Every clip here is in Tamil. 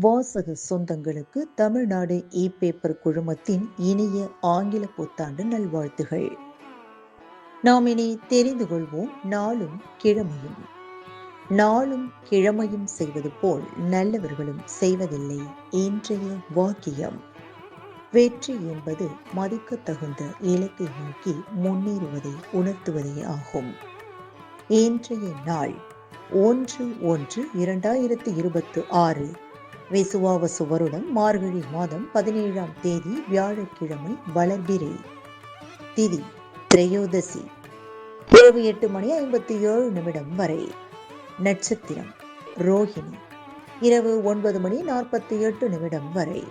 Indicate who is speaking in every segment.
Speaker 1: வாசக சொந்தங்களுக்கு தமிழ்நாடு இ-பேப்பர் குழுமத்தின் இனிய ஆங்கில புத்தாண்டு நல்வாழ்த்துகள். நாம் இனி தெரிந்து கொள்வோம் நாளும் கிழமையும். நாளும் கிழமையும் செய்வது போல் நல்லவர்களும் செய்வதில்லை இன்றைய வாக்கியம். வெற்றி என்பது மதிக்க தகுந்த இலக்கை நோக்கி முன்னேறுவதை உணர்த்துவதே ஆகும். இன்றைய நாள் 1/1/2026 விசுவாவசு வருடம் மார்கழி மாதம் 17ஆம் தேதி வியாழக்கிழமை வளர்பிறை. திதி திரையோதசி. இரவு 8:57 வரை. நட்சத்திரம் ரோஹிணி. இரவு 9:48 வரை.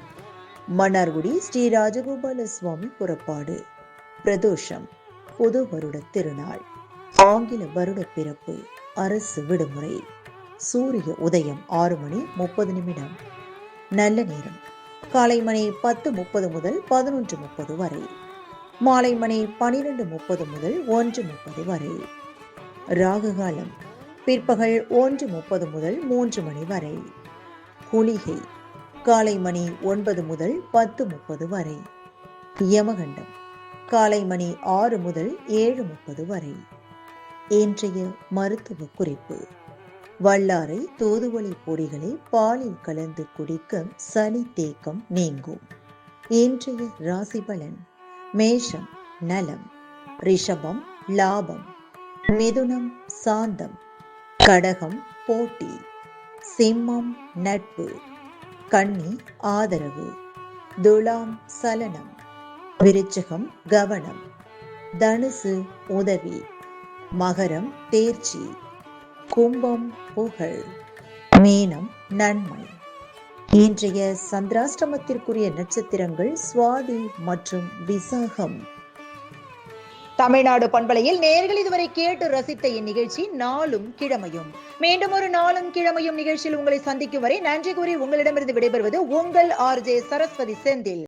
Speaker 1: மன்னார்குடி ஸ்ரீ ராஜகோபால சுவாமி புறப்பாடு. பிரதோஷம் புது வருட திருநாள். ஆங்கில வருட பிறப்பு. அரசு விடுமுறை. சூரிய உதயம் 6:30. நல்ல நேரம் காலை மணி 10:30 முதல் 11:30 வரை. மாலை மணி 12:30 முதல் 1:30 வரை. ராகுகாலம் பிற்பகல் 1:30 முதல் 3 மணி வரை. குளிகை காலை மணி 9 முதல் 10:30 வரை. யமகண்டம் காலை மணி 6 முதல் 7:30 வரை. இன்றைய மருத்துவ குறிப்பு. வல்லாரை தூதுவளை பொடிகளை பாலில் கலந்து குடிக்க சளி தேக்கம் நீங்கும். இன்றைய ராசி பலன். மேஷம் நலம், ரிஷபம் லாபம், மிதுனம் சாந்தம், கடகம் போட்டி, சிம்மம் நட்பு, கன்னி ஆதரவு, துலாம் சலனம், விருச்சிகம் கவனம், தனுசு உதவி, மகரம் தேர்ச்சி, கும்பம் புகழ், மீனம் நன்மை. இன்றைய சந்திராஷ்டமத்திற்குரிய நட்சத்திரங்கள் சுவாதி மற்றும் விசாகம்.
Speaker 2: தமிழ்நாடு பண்பலையில் நேயர்கள் இதுவரை கேட்டு ரசித்த இந்நிகழ்ச்சி நாளும் கிழமையும். மீண்டும் ஒரு நாளும் கிழமையும் நிகழ்ச்சியில் உங்களை சந்திக்கும் வரை நன்றி கூறி உங்களிடமிருந்து விடைபெறுவது உங்கள் RJ சரஸ்வதி செந்தில்.